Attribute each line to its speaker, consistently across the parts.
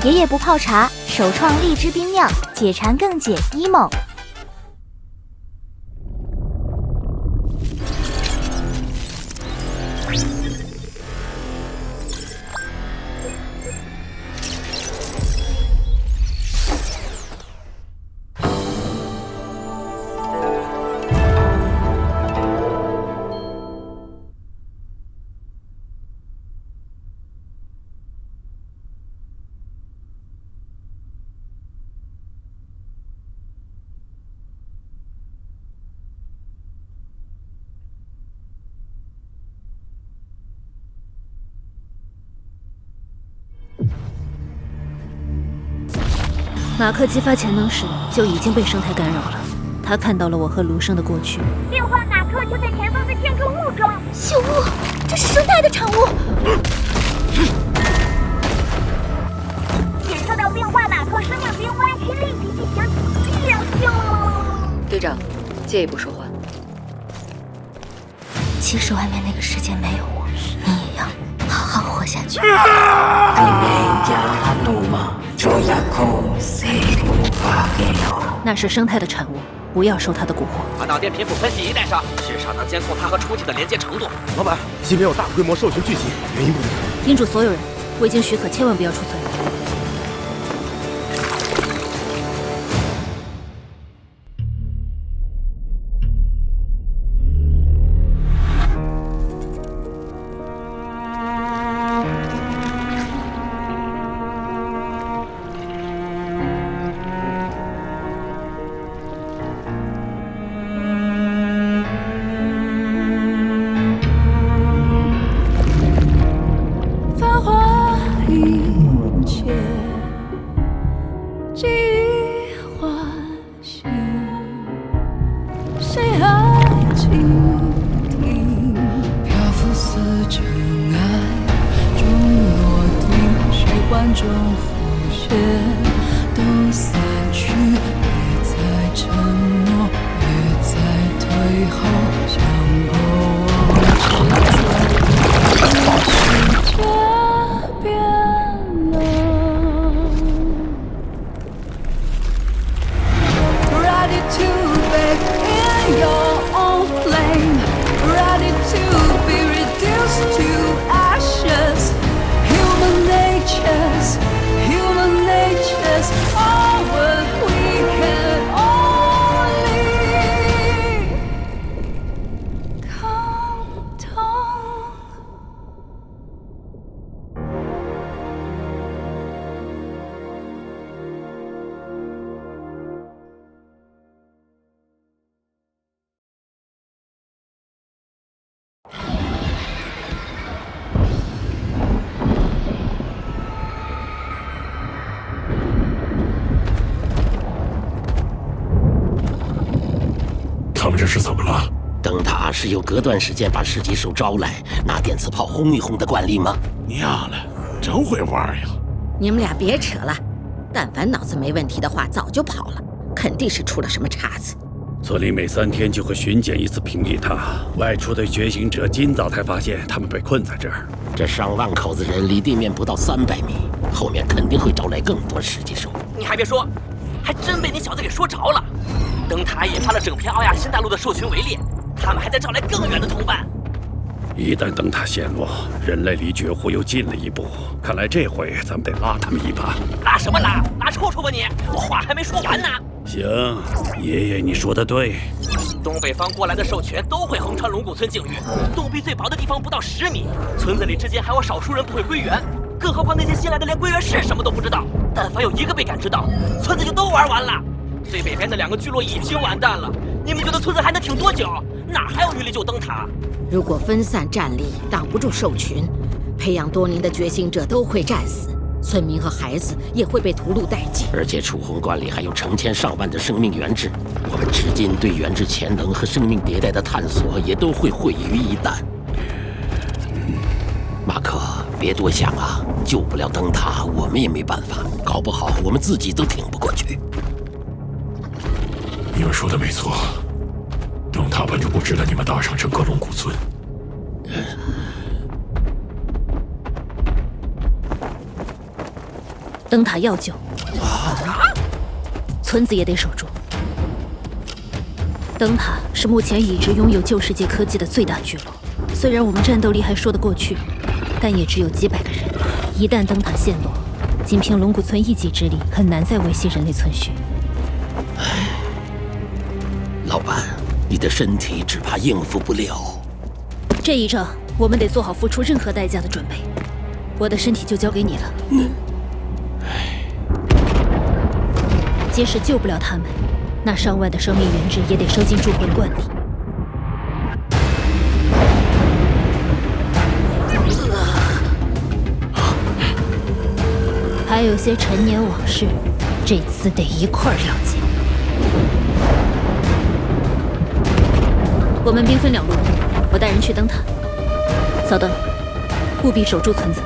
Speaker 1: 爷爷不泡茶，首创荔枝冰酿，解馋更解 emo。
Speaker 2: 马克激发潜能时就已经被生态干扰了，他看到了我和卢生的过去。
Speaker 3: 变化马克就在前方的建筑物中。
Speaker 1: 朽物，这是生态的产物。
Speaker 3: 检测到变化马克生命冰湾，请立即进行治疗。
Speaker 4: 队长，借一步说话。
Speaker 1: 即使外面那个世界没有我，你也要好好活下去。
Speaker 2: 那是生态的产物，不要受它的蛊惑。
Speaker 5: 把脑电频谱分析仪带上，至少能监控它和出体的连接程度。
Speaker 6: 老板，西边有大规模兽群聚集，原因不明。
Speaker 2: 叮嘱所有人，未经许可千万不要出村。
Speaker 7: 他们这是怎么了？
Speaker 8: 灯塔是有隔段时间把尸体手招来，拿电磁炮轰一轰的惯例吗？
Speaker 7: 娘了，真会玩呀！
Speaker 4: 你们俩别扯了，但凡脑子没问题的话，早就跑了，肯定是出了什么岔子。
Speaker 9: 村里每3天就会巡检一次平地塔，外出的觉醒者今早才发现他们被困在这儿。
Speaker 8: 这上万口子人离地面不到300米，后面肯定会招来更多尸体手。
Speaker 5: 你还别说，还真被你小子给说着了。灯塔引发了整片奥亚新大陆的兽群围猎，他们还在招来更远的同伴。
Speaker 9: 一旦灯塔陷落，人类离绝户又近了一步。看来这回咱们得拉他们一把。
Speaker 5: 拉什么拉？拉臭臭吧你！我话还没说完呢。
Speaker 9: 行，爷爷你说的对。
Speaker 5: 东北方过来的兽群都会横穿龙骨村境域，洞壁最薄的地方不到10米。村子里之间还有少数人不会归元，更何况那些新来的连归元是什么都不知道。但凡有一个被感知到，村子就都玩完了。最北边的2个聚落已经完蛋了，你们觉得村子还能挺多久？哪还有余力救灯塔？
Speaker 4: 如果分散战力，挡不住兽群，培养多年的觉醒者都会战死，村民和孩子也会被屠戮殆尽。
Speaker 8: 而且楚红关里还有成千上万的生命原质，我们至今对原质潜能和生命迭代的探索也都会毁于一旦。马克，别多想啊，救不了灯塔，我们也没办法，搞不好我们自己都挺不过去。
Speaker 7: 你们说的没错，灯塔本就不值得你们搭上整个龙骨村。
Speaker 2: 灯塔要救，村子也得守住。灯塔是目前已知拥有旧世界科技的最大聚落，虽然我们战斗力还说得过去，但也只有几百个人。一旦灯塔陷落，仅凭龙骨村一己之力，很难再维系人类存续。
Speaker 8: 老板，你的身体只怕应付不了。
Speaker 2: 这一仗，我们得做好付出任何代价的准备。我的身体就交给你了。即使救不了他们，那上万的生命原质也得收进铸魂罐里。还有些陈年往事，这次得一块儿了结。我们兵分2路，我带人去灯塔。小灯，务必守住村子，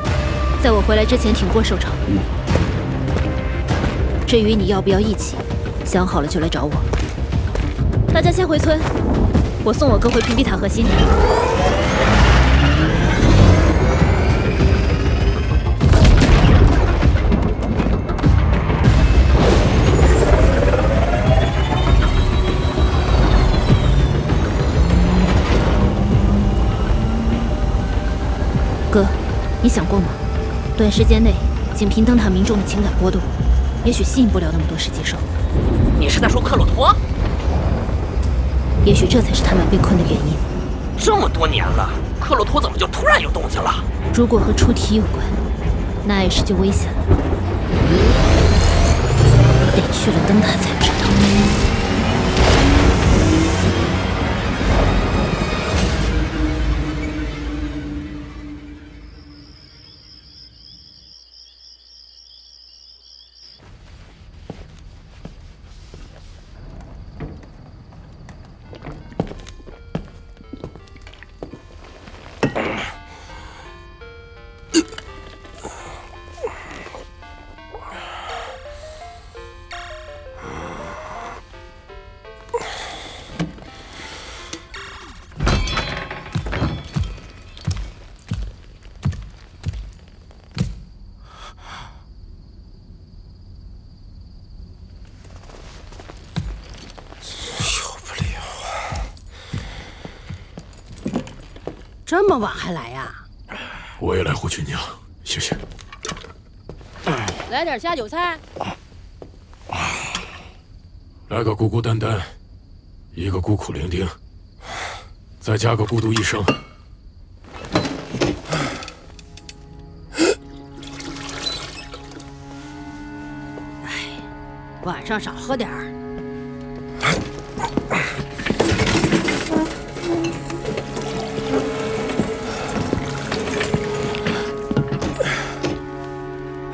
Speaker 2: 在我回来之前挺过守城。至于你要不要一起，想好了就来找我。大家先回村，我送我哥回屏蔽塔核心。哥，你想过吗？短时间内，仅凭灯塔民众的情感波动，也许吸引不了那么多噬级兽。
Speaker 5: 你是在说克洛托？
Speaker 2: 也许这才是他们被困的原因。
Speaker 5: 这么多年了，克洛托怎么就突然有动静了？
Speaker 2: 如果和出题有关，那碍事就危险了。得去了灯塔才知道。
Speaker 4: 这么晚还来呀？
Speaker 7: 我也来护军娘，谢谢。
Speaker 4: 来点下酒菜。
Speaker 7: 来个孤孤单单，一个孤苦伶仃，再加个孤独一生。
Speaker 4: 晚上少喝点儿。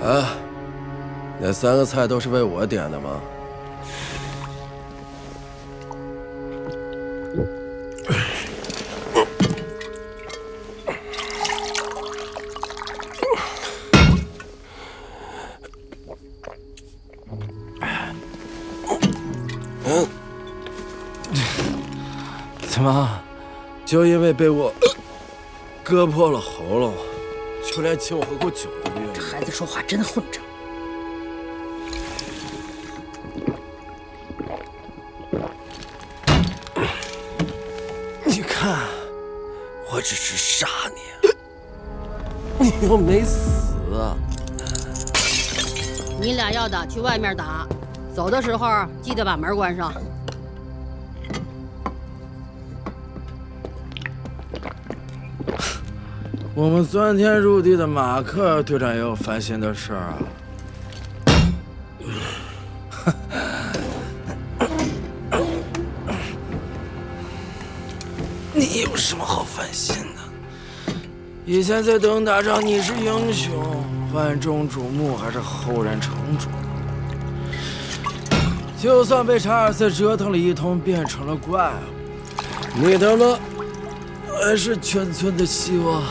Speaker 6: 啊，那3个菜都是为我点的吗？怎么，就因为被我割破了喉咙，就连请我喝口酒都不愿意？
Speaker 4: 这孩子说话真混账。
Speaker 6: 你看，我只是杀你，你又没死。
Speaker 4: 你俩要打去外面打，走的时候记得把门关上。
Speaker 6: 我们钻天入地的马克队长也有烦心的事儿啊。你有什么好烦心的？以前在灯塔上你是英雄，万众瞩目，还是后人城主。就算被查尔斯折腾了一通，变成了怪物，你他妈还是全村的希望。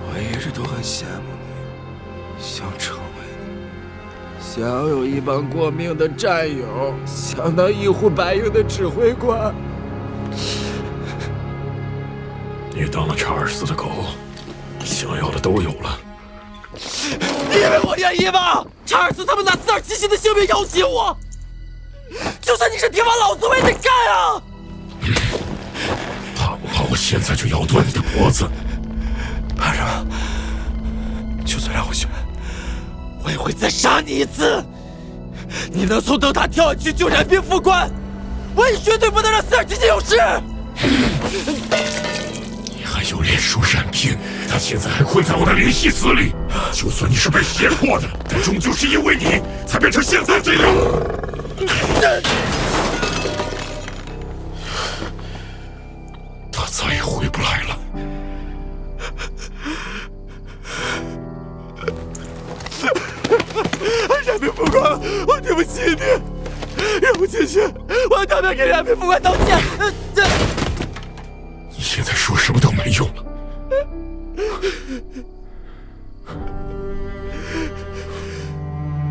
Speaker 6: 我一直都很羡慕你，想成为你，想有一帮过命的战友，想当一呼百应的指挥官。
Speaker 7: 你你当了查尔斯的狗，想要的都有了。
Speaker 6: 你以为我愿意吗？查尔斯他们拿斯尔七星的性命要挟我，就算你是铁王老子，我也得干啊！
Speaker 7: 怕不怕我现在就咬断你的脖子？
Speaker 6: 怕什么？就算让我选，我也会再杀你一次。你能从灯塔跳下去救燃冰副官，我也绝对不能让斯尔七星有事。
Speaker 7: 你还有脸说燃冰？他现在还困在我的联系子里。就算你是被胁迫的，但终究是因为你才变成现在这样。他再也回不来了。
Speaker 6: 燃冰副官，我对不起你，让我进去，我要当面给燃冰副官道歉。
Speaker 7: 你现在说什么都没用了。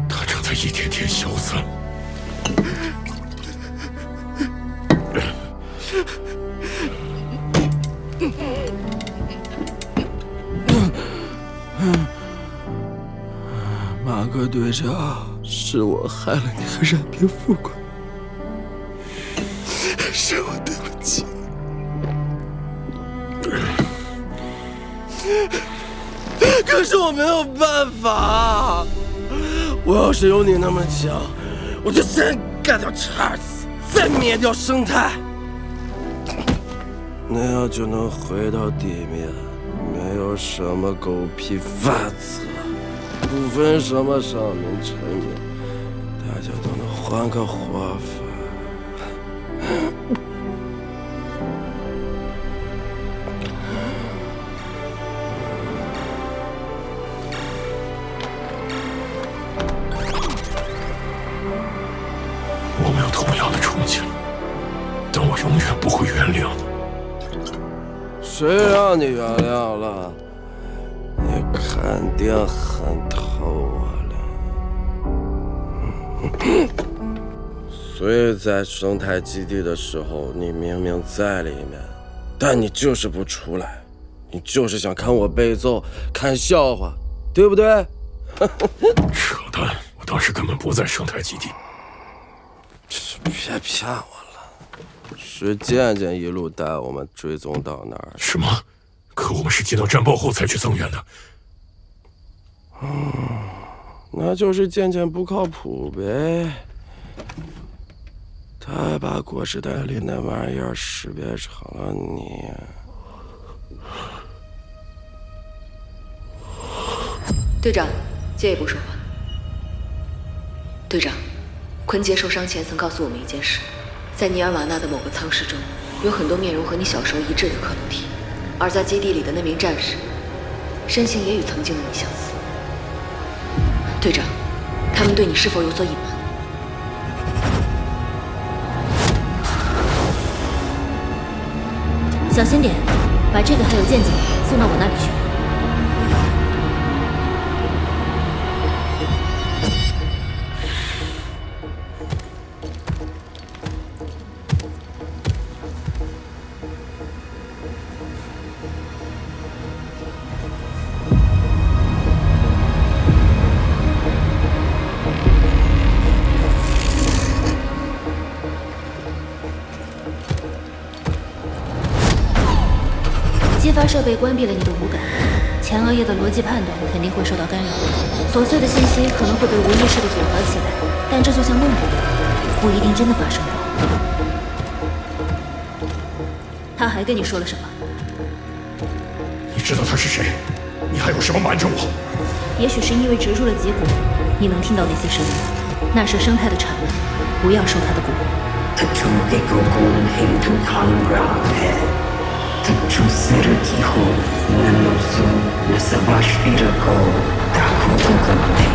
Speaker 7: 他正在一天天消散。
Speaker 6: 马克队长，是我害了你和燃冰副官，是我对不起。可是我没有办法，我要是有你那么强，我就先干掉查尔斯，再灭掉生态，那样就能回到地面，没有什么狗屁法则，不分什么上民臣民，大家都能换个活法。
Speaker 7: 我们有同样的憧憬，但我永远不会原谅你。
Speaker 6: 谁让你原谅了？你肯定很透我了。所以在生态基地的时候，你明明在里面，但你就是不出来，你就是想看我被揍，看笑话，对不对？
Speaker 7: 扯淡！我当时根本不在生态基地。
Speaker 6: 别骗我了，是渐渐一路带我们追踪到那儿。
Speaker 7: 什么？可我们是接到战报后才去增援的。
Speaker 6: 那就是渐渐不靠谱呗。他还把果实袋里那玩意儿识别成了你。
Speaker 10: 队长，借一步说话。队长，昆杰受伤前曾告诉我们一件事，在尼尔瓦纳的某个舱室中，有很多面容和你小时候一致的克鲁体，而在基地里的那名战士，身形也与曾经的你相似。队长，他们对你是否有所隐瞒？
Speaker 2: 小心点，把这个还有剑戟送到我那里去。激发设备关闭了你的五感，前额叶的逻辑判断肯定会受到干扰，琐碎的信息可能会被无意识的组合起来，但这就像梦一样，不一定真的发生过。他还跟你说了什么？
Speaker 7: 你知道他是谁？你还有什么瞒着我？
Speaker 2: 也许是因为植入了结果，你能听到那些声音，那是生态的产物，不要受他的蛊惑。
Speaker 11: Tiho nanosu nasabashvirako takukukamte.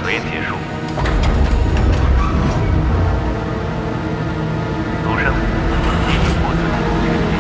Speaker 12: 作业结束。陆生，我自己决定。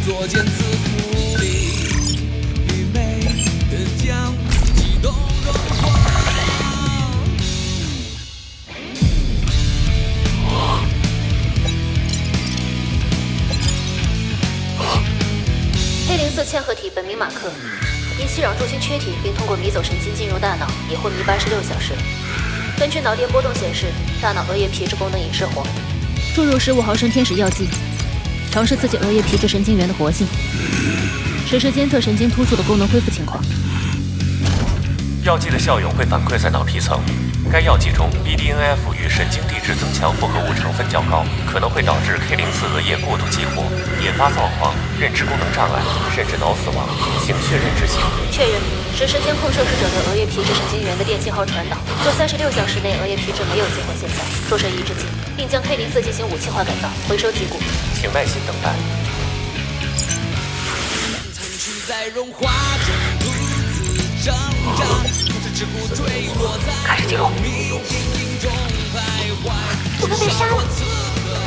Speaker 13: 作茧自缚里，愚昧的将自己都融化。
Speaker 2: 黑04嵌合体本名马克，因息扰助心缺体，并通过迷走神经进入大脑，已昏迷86小时。根据脑电波动显示，大脑额叶皮质功能已失活。注入15毫升天使药剂，尝试刺激额叶皮质神经元的活性，实时监测神经突触的功能恢复情况。
Speaker 12: 药剂的效用会反馈在脑皮层，该药剂中 BDNF 与神经递质增强复合物成分较高，可能会导致 K04 额叶过度激活，引发躁狂、认知功能障碍，甚至脑死亡。请确认执行。
Speaker 2: 确认。实时监控受试者的额叶皮质神经元的电信号传导，若36小时内额叶皮质没有激活现象，注射抑制剂，并将 K04 进行武器化改造，回收脊骨。
Speaker 12: 请耐心等待。
Speaker 13: 残躯在融化中独自挣扎，独自桎梏坠落在冥影中徘徊。
Speaker 1: 我们被杀了。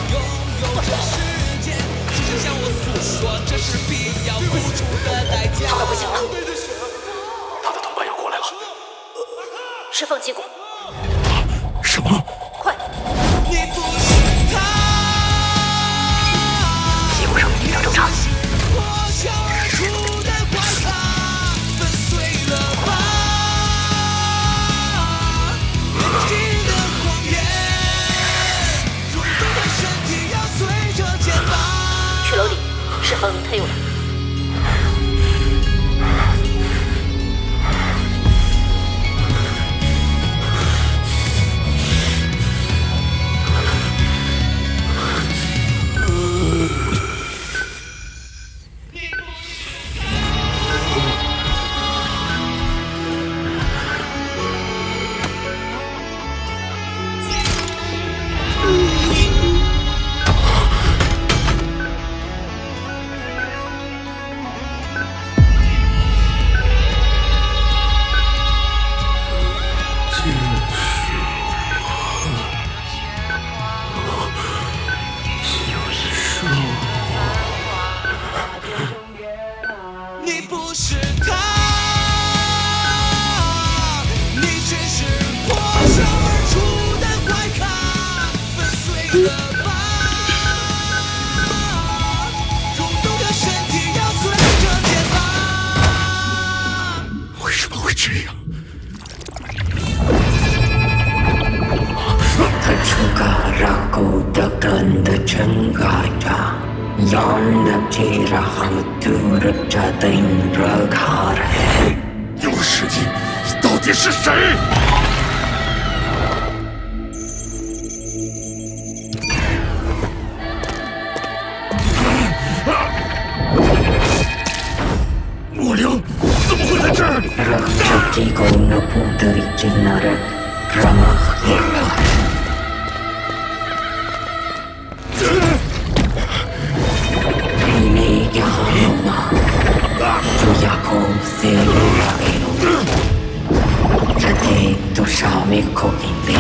Speaker 13: 拥有这世界，只是向我诉说，这是必要付出的代价。
Speaker 2: 他快不行了。
Speaker 9: 他的同伴要过来了。
Speaker 2: 释放脊骨。
Speaker 9: 什么？
Speaker 2: 快！
Speaker 13: 你不是他。
Speaker 1: 脊骨声音比较正常。
Speaker 13: 破晓而出的怪他，粉碎了吧。人性的谎言，如同的身体要随着肩膀。
Speaker 2: 去楼顶，释放灵特诱了。
Speaker 13: 不是他，你却是破晓而出的怪咖，粉碎了吧，蠕动的身体要随着节拍。
Speaker 7: 为什么会这样
Speaker 11: ？Tersuka raku tekan tercengaja, yang natira hamtur jatin raghar hai。
Speaker 7: 又是你，你到底是谁？莫灵，怎么会在这儿
Speaker 11: ？Rakshatigo na putri jinarak ramah irah。Ini Yahoma, Juyako Selurageno, Jate Toshami Kokinde。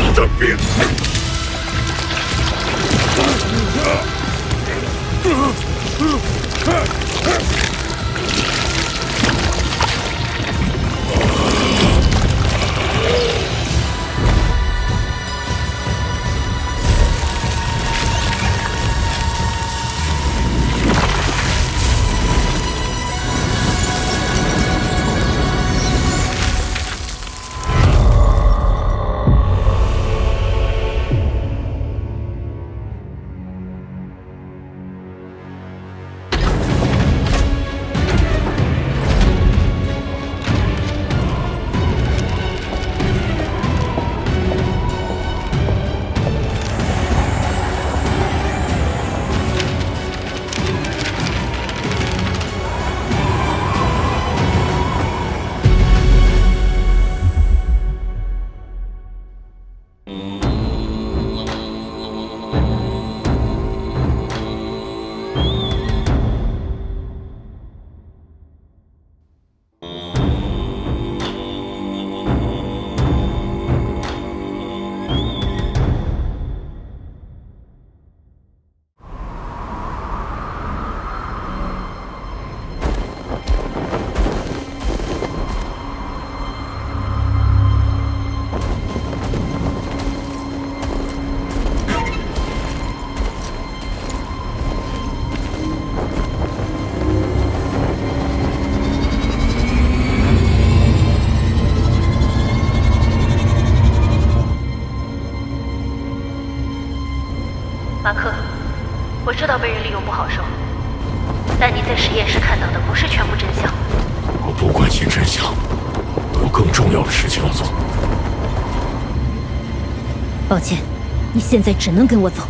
Speaker 2: 马克，我知道被人利用不好受，但你在实验室看到的不是全部真相。
Speaker 7: 我不关心真相，我有更重要的事情要做。
Speaker 2: 抱歉，你现在只能跟我走。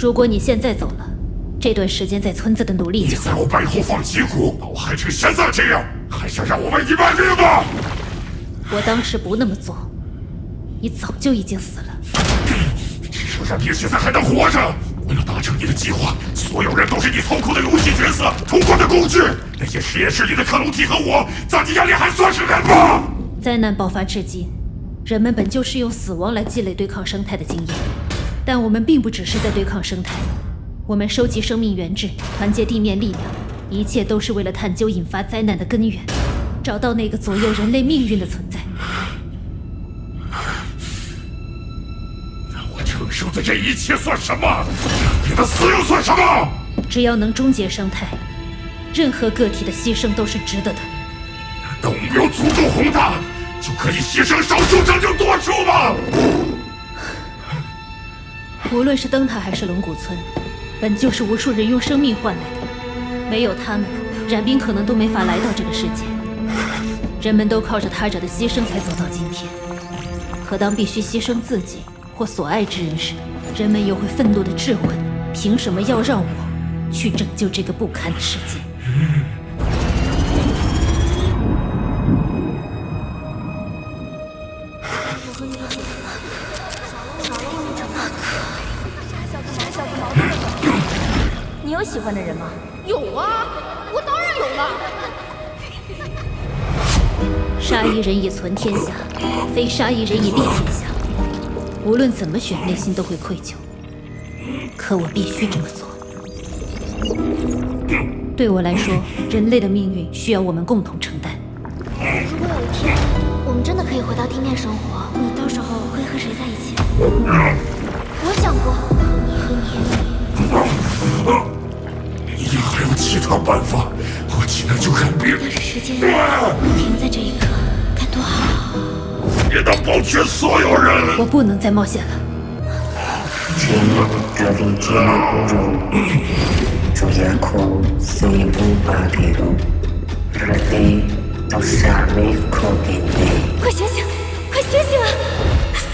Speaker 2: 如果你现在走了，这段时间在村子的努力
Speaker 7: 你在我背后放击鼓，把我害成现在这样，还想让我为你卖命吗？
Speaker 2: 我当时不那么做，你早就已经死了。
Speaker 7: 手上别现在还能活着，为了达成你的计划，所有人都是你操控的游戏角色，通过的工具。那些实验室里的克隆体和我，在你眼里还算是人吗？
Speaker 2: 灾难爆发至今，人们本就是用死亡来积累对抗生态的经验，但我们并不只是在对抗生态，我们收集生命原质，团结地面力量，一切都是为了探究引发灾难的根源，找到那个左右人类命运的存在。
Speaker 7: 那我承受的这一切算什么？你的死又算什么？
Speaker 2: 只要能终结生态，任何个体的牺牲都是值得的。
Speaker 7: 难道目标足够宏大，就可以牺牲少数拯救多数吗？
Speaker 2: 无论是灯塔还是龙骨村，本就是无数人用生命换来的，没有他们，冉冰可能都没法来到这个世界。人们都靠着他者的牺牲才走到今天，可当必须牺牲自己或所爱之人时，人们又会愤怒地质问：凭什么要让我去拯救这个不堪的世界？
Speaker 1: 你有喜欢的人吗？
Speaker 14: 有啊，我当然有了。
Speaker 2: 杀一人以存天下，非杀一人以立天下。无论怎么选，内心都会愧疚。可我必须这么做。对我来说，人类的命运需要我们共同承担。
Speaker 1: 如果有一天我们真的可以回到地面生活，你到时候会和谁在一起？我想过和你。
Speaker 7: 你还有其他办法？我现在就看病。
Speaker 1: 要是时间能停在这一刻，该多好！
Speaker 7: 也能保全所有人。
Speaker 2: 我不能再冒险了。
Speaker 1: 快醒醒！快醒醒啊！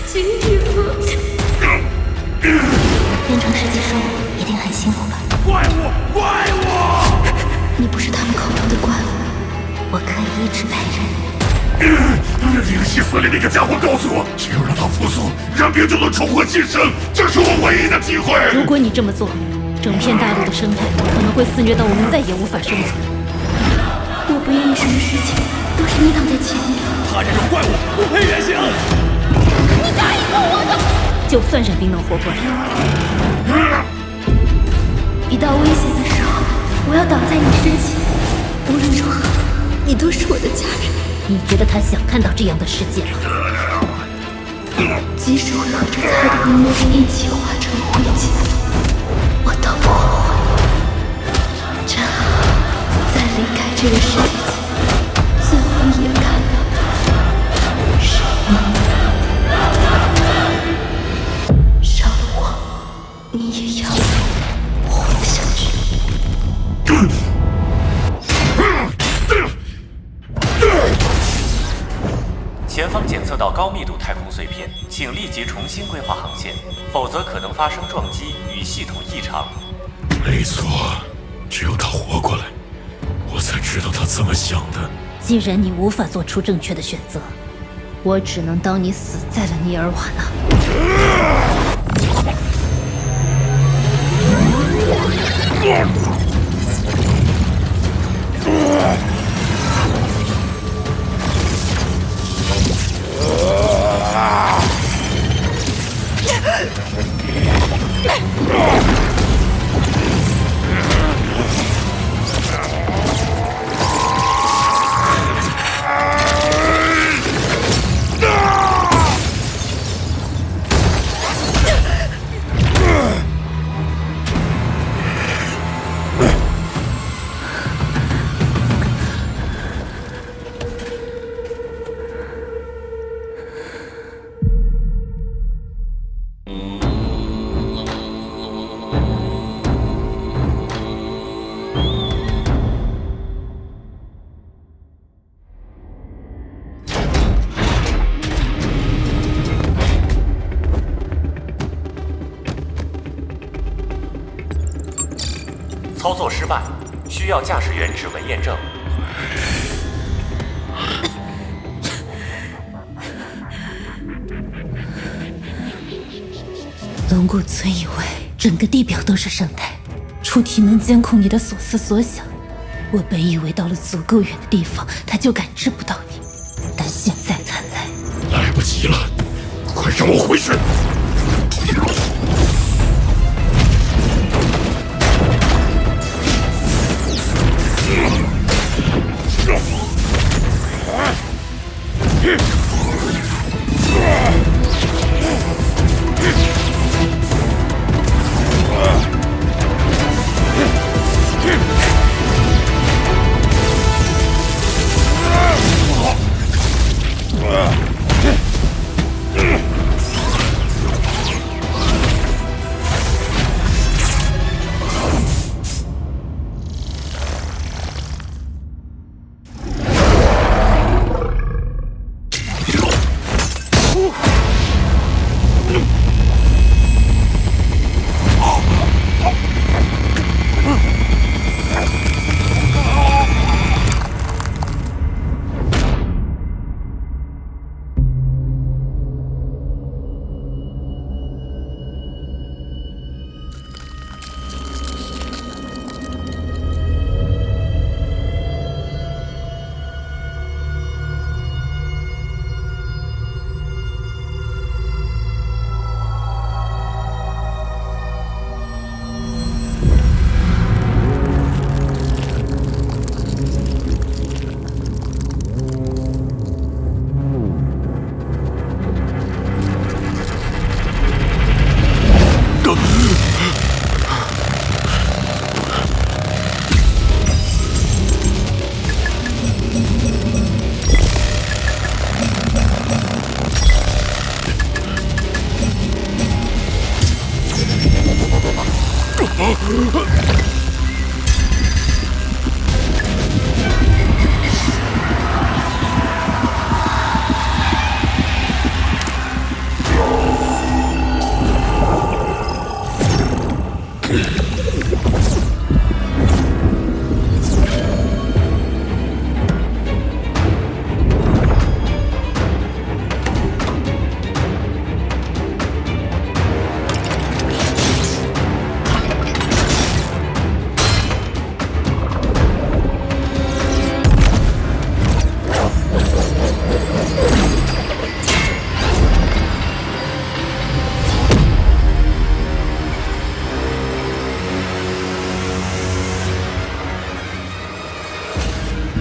Speaker 1: 醒醒啊！变成世界生物一定很辛苦吧？
Speaker 7: 怪物！怪物！
Speaker 1: 你不是他们口中的怪物，我可以一直陪着你。
Speaker 7: 灵犀寺里那个家伙告诉我，只有让他复苏，冉冰就能重获新生，这是我唯一的机会。
Speaker 2: 如果你这么做，整片大陆的生态可能会肆虐到我们再也无法生存。
Speaker 1: 我不愿意什么事情都是你挡在前面。
Speaker 5: 他这种怪物不配原形。
Speaker 14: 你答应过我的。
Speaker 2: 就算冉冰能活过来，
Speaker 1: 遇到危险的时候，我要挡在你身前。无论如何，你都是我的家人。
Speaker 2: 你觉得他想看到这样的世界吗？
Speaker 1: 即使会和这猜的阴谋一起化成灰烬，我都不后悔。真好，在离开这个世界前，最后一眼看到的是你。少了我，你也要活下去。
Speaker 12: 前方检测到高密度太空碎片，请立即重新规划航线，否则可能发生撞击与系统异常。
Speaker 7: 没错，只有他活过来，我才知道他怎么想的。
Speaker 2: 既然你无法做出正确的选择，我只能当你死在了尼尔瓦纳。
Speaker 12: 需要驾驶员指纹验证。
Speaker 2: 龙骨村以外，整个地表都是生态，出体能监控你的所思所想。我本以为到了足够远的地方，他就感知不到你，但现在看来，
Speaker 7: 来不及了，快让我回去！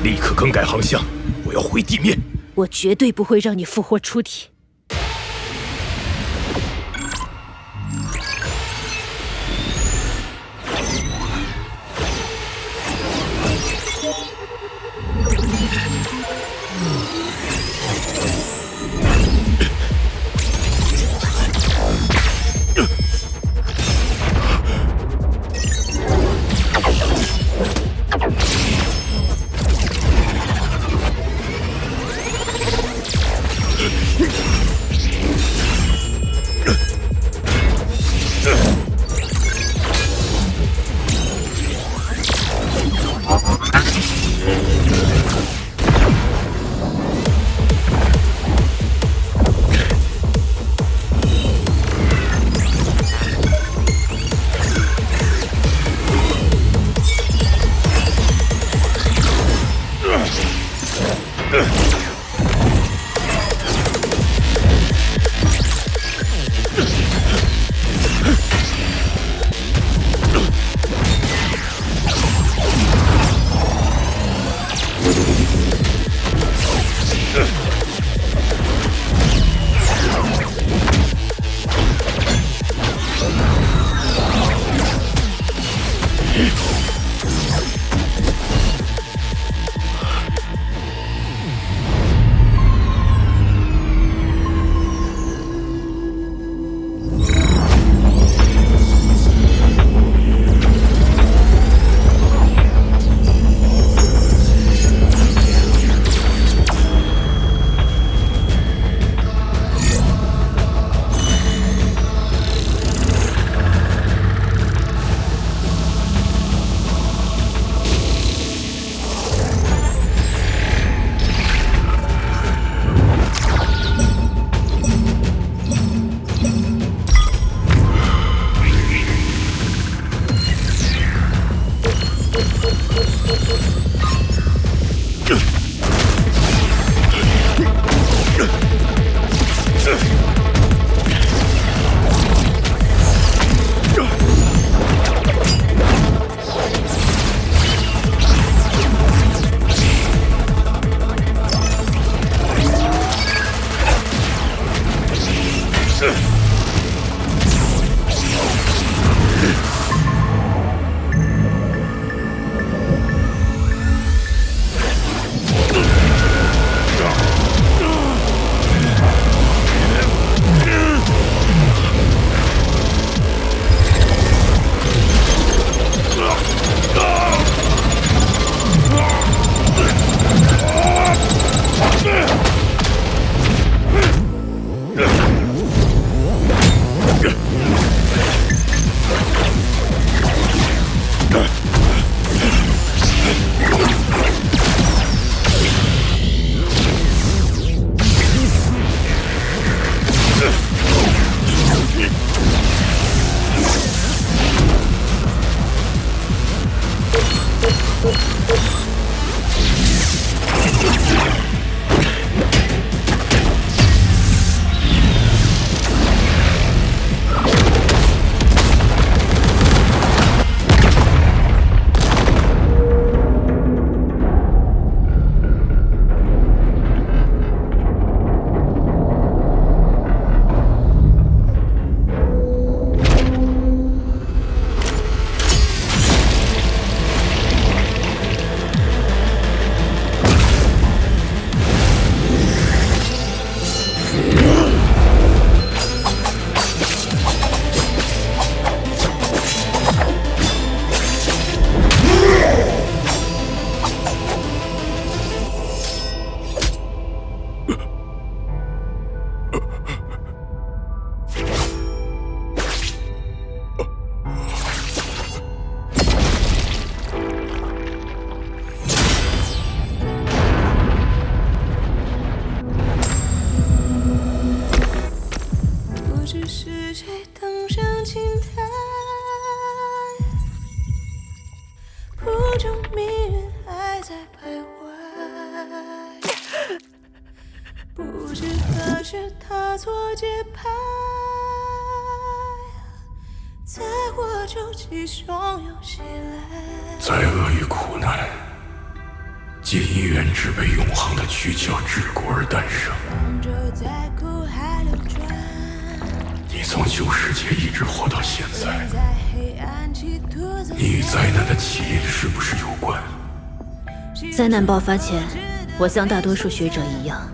Speaker 15: 立刻更改航向，我要回地面。
Speaker 2: 我绝对不会让你复活出体。
Speaker 13: 徘徊，不知何时踏错节拍，在我周期汹涌袭来。
Speaker 7: 在恶与苦难，皆因原只被永恒的躯壳桎梏而诞生。
Speaker 13: 在苦海流转，
Speaker 7: 你从旧世界一直活到现在，你与灾难的起因是不是有关？
Speaker 2: 灾难爆发前，我像大多数学者一样，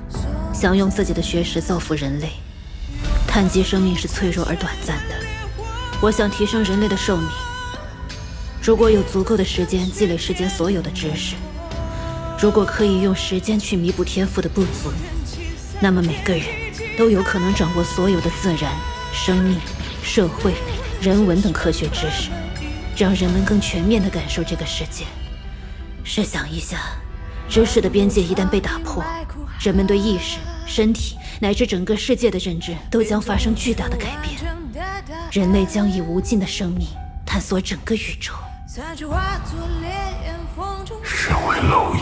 Speaker 2: 想用自己的学识造福人类。碳基生命是脆弱而短暂的，我想提升人类的寿命。如果有足够的时间积累世间所有的知识，如果可以用时间去弥补天赋的不足，那么每个人都有可能掌握所有的自然、生命、社会、人文等科学知识，让人们更全面地感受这个世界。试想一下，知识的边界一旦被打破，人们对意识、身体乃至整个世界的认知都将发生巨大的改变。人类将以无尽的生命探索整个宇宙。
Speaker 7: 身为蝼蚁，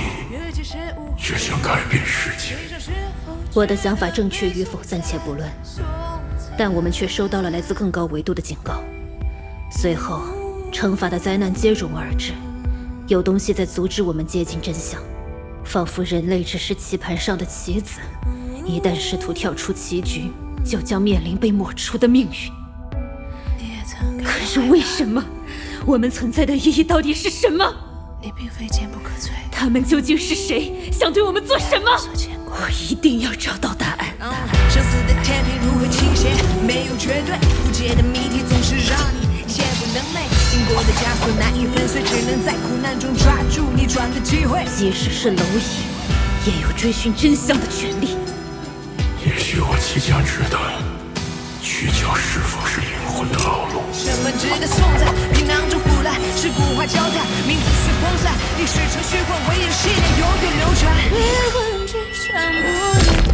Speaker 7: 却想改变世界。
Speaker 2: 我的想法正确与否暂且不论，但我们却收到了来自更高维度的警告。随后，惩罚的灾难接踵而至，有东西在阻止我们接近真相，仿佛人类只是棋盘上的棋子，一旦试图跳出棋局，就将面临被抹除的命运。可是为什么？我们存在的意义到底是什么？
Speaker 13: 你并非坚不可摧。
Speaker 2: 他们究竟是谁？想对我们做什么？我一定要找到答案。
Speaker 13: 生死的天平不会倾斜，没有绝对，无解的谜题总是让你夜不能寐。因果的枷锁难以粉碎，只能在苦难中抓住逆转的机会。
Speaker 2: 即使是蝼蚁，也有追寻真相的权利。
Speaker 7: 也许我即将知道，躯壳是否是灵魂的牢笼。
Speaker 13: 什么值得颂赞？皮囊中腐烂，是骨化交杂，名字是风散，历史成虚幻，唯有信念永远流传。灵魂只剩不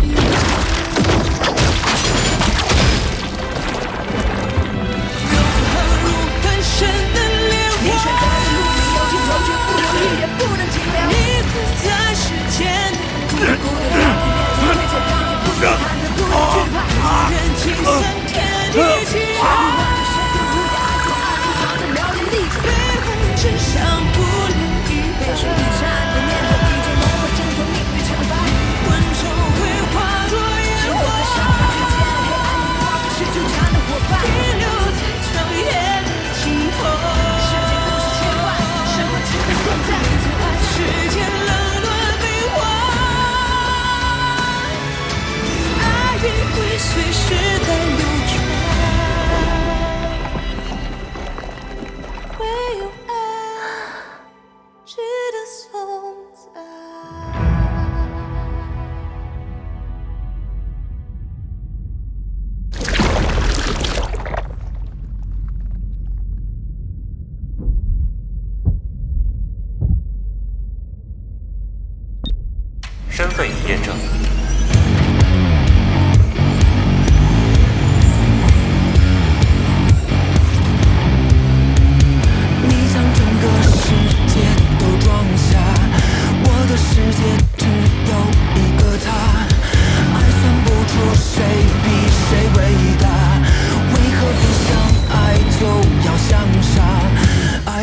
Speaker 13: 离不弃。永恒如分身的烈火，你选择的路没有尽头，绝不犹豫，也不能停留。你困在世间，孤独的让你面对推荐，让你不能看得不能惧怕，人情三天地气。只想不留一杯水一盏的念头，一件梦会挣脱命运惩罚，浑浊会化作烟火。在沙漠之间，黑暗里光是纠缠的伙伴，停留在长夜的尽头。世界故事千万，什么值得颂赞？世间冷暖悲欢，爱与会随时代流转。唯有爱值得颂赞。
Speaker 12: 身份已验证。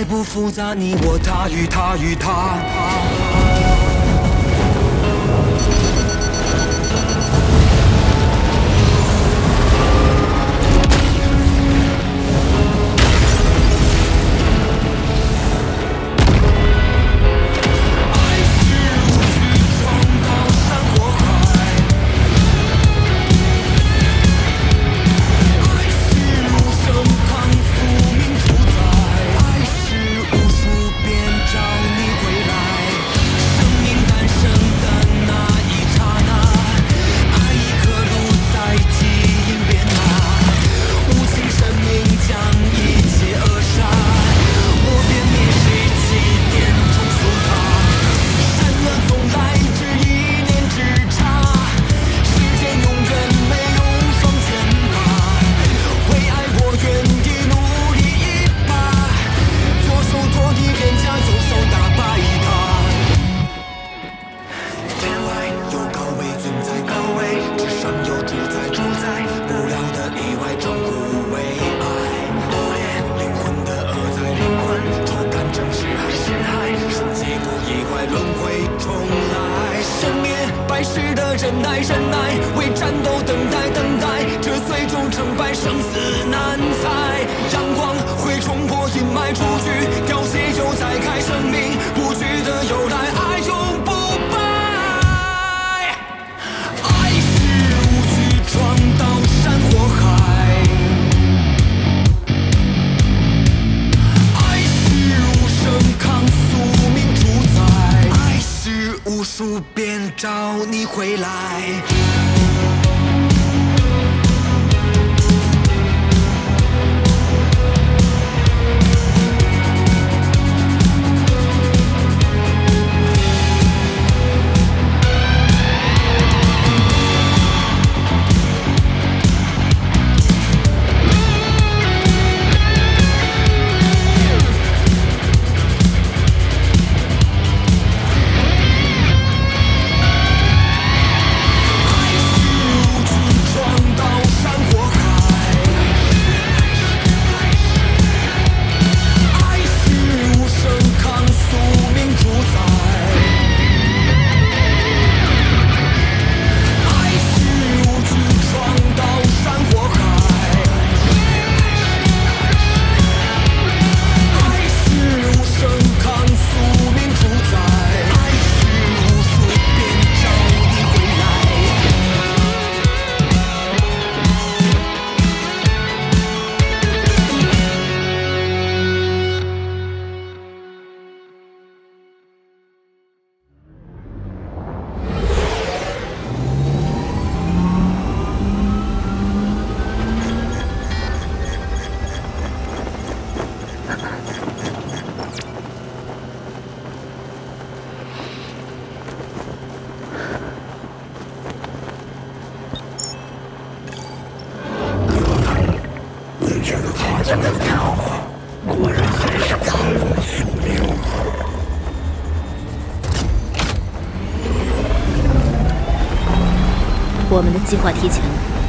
Speaker 16: 不复杂，你我他与他与他。来。生灭百世的忍耐，忍耐，为战斗等待，等待，这最终成败生死难猜。阳光会冲破阴霾，出局，凋谢又再开，生命不惧的由来，爱永不败。爱是无惧撞到山或海，爱是无声抗宿命主宰，爱是无数遍找你回来。
Speaker 2: 我们的计划提前了。